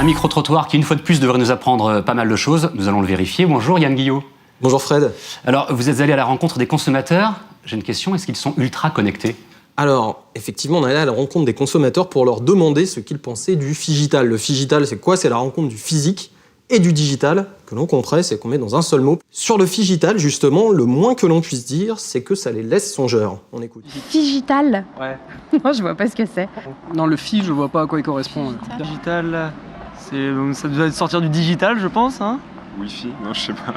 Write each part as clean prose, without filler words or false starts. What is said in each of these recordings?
Un micro-trottoir qui, une fois de plus, devrait nous apprendre pas mal de choses. Nous allons le vérifier. Bonjour Yann Guillot. Bonjour Fred. Alors, vous êtes allé à la rencontre des consommateurs. J'ai une question, est-ce qu'ils sont ultra connectés ? Alors, effectivement, on est allé à la rencontre des consommateurs pour leur demander ce qu'ils pensaient du figital. Le figital, c'est quoi ? C'est la rencontre du physique et du digital que l'on compresse et qu'on met dans un seul mot. Sur le figital, justement, le moins que l'on puisse dire, c'est que ça les laisse songeurs. On écoute. Figital ? Ouais. Non, je vois pas ce que c'est. Non, le fi, je vois pas à quoi il correspond. Digital, ça doit sortir du digital, je pense, hein. Wi-Fi ? Non, je sais pas.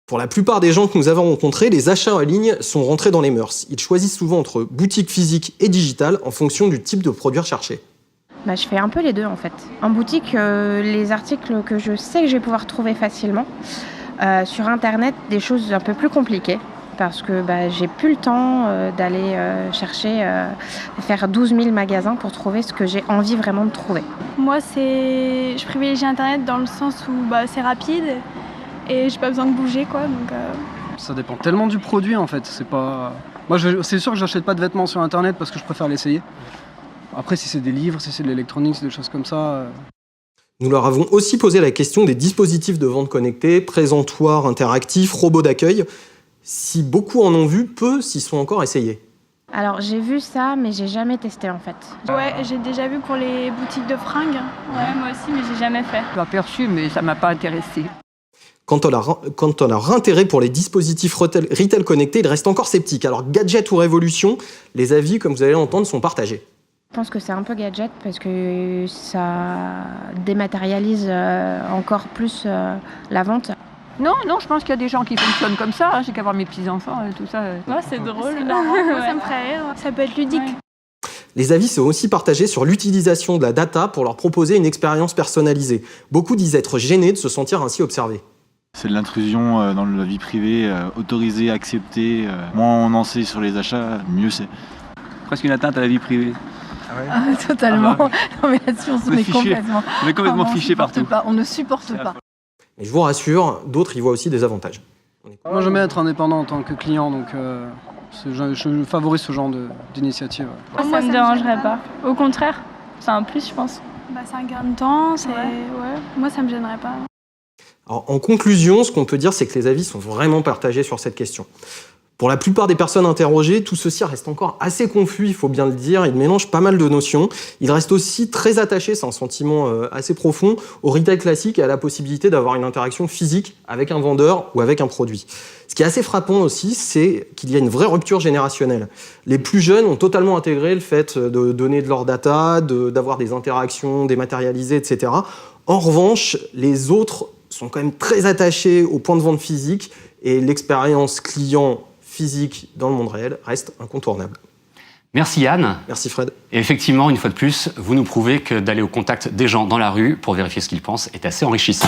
Pour la plupart des gens que nous avons rencontrés, les achats en ligne sont rentrés dans les mœurs. Ils choisissent souvent entre boutique physique et digitale en fonction du type de produit recherché. Je fais un peu les deux en fait. En boutique, les articles que je sais que je vais pouvoir trouver facilement. Sur internet, des choses un peu plus compliquées. Parce que j'ai plus le temps d'aller chercher, faire 12 000 magasins pour trouver ce que j'ai envie vraiment de trouver. Moi, je privilégie internet dans le sens où c'est rapide et j'ai pas besoin de bouger quoi. Donc, Ça dépend tellement du produit en fait. C'est pas. Moi, c'est sûr que j'achète pas de vêtements sur internet parce que je préfère l'essayer. Après, si c'est des livres, si c'est de l'électronique, c'est des choses comme ça. Nous leur avons aussi posé la question des dispositifs de vente connectés, présentoirs interactifs, robots d'accueil. Si beaucoup en ont vu, peu s'y sont encore essayés. Alors j'ai vu ça, mais j'ai jamais testé en fait. ouais, j'ai déjà vu pour les boutiques de fringues. Ouais, moi aussi, mais j'ai jamais fait. J'ai aperçu, mais ça m'a pas intéressé. Quant à leur intérêt pour les dispositifs retail connectés, ils restent encore sceptiques. Alors, gadget ou révolution, les avis, comme vous allez l'entendre, sont partagés. Je pense que c'est un peu gadget parce que ça dématérialise encore plus la vente. Non, je pense qu'il y a des gens qui fonctionnent comme ça. Hein. J'ai qu'à voir mes petits-enfants et tout ça. Ouais, c'est drôle. C'est marrant. Moi, ça me ferait rire. Ça peut être ludique. Ouais. Les avis sont aussi partagés sur l'utilisation de la data pour leur proposer une expérience personnalisée. Beaucoup disent être gênés de se sentir ainsi observés. C'est de l'intrusion dans la vie privée, autorisée, acceptée. Moins on en sait sur les achats, mieux c'est. Presque une atteinte à la vie privée. Totalement. Ah bah. Non mais là-dessus on se met complètement. On est complètement fiché partout. On ne supporte pas. Mais je vous rassure, d'autres y voient aussi des avantages. Moi, j'aime être indépendant en tant que client, donc je favorise ce genre d'initiative. Moi, ça me dérangerait pas. Au contraire, c'est un plus, je pense. C'est un gain de temps, Moi, ça me gênerait pas. Alors, en conclusion, ce qu'on peut dire, c'est que les avis sont vraiment partagés sur cette question. Pour la plupart des personnes interrogées, tout ceci reste encore assez confus, il faut bien le dire. Il mélange pas mal de notions. Il reste aussi très attaché, c'est un sentiment assez profond, au retail classique et à la possibilité d'avoir une interaction physique avec un vendeur ou avec un produit. Ce qui est assez frappant aussi, c'est qu'il y a une vraie rupture générationnelle. Les plus jeunes ont totalement intégré le fait de donner de leur data, d'avoir des interactions dématérialisées, etc. En revanche, les autres sont quand même très attachés au point de vente physique et l'expérience client physique dans le monde réel reste incontournable. Merci Yann. Merci Fred. Et effectivement, une fois de plus, vous nous prouvez que d'aller au contact des gens dans la rue pour vérifier ce qu'ils pensent est assez enrichissant.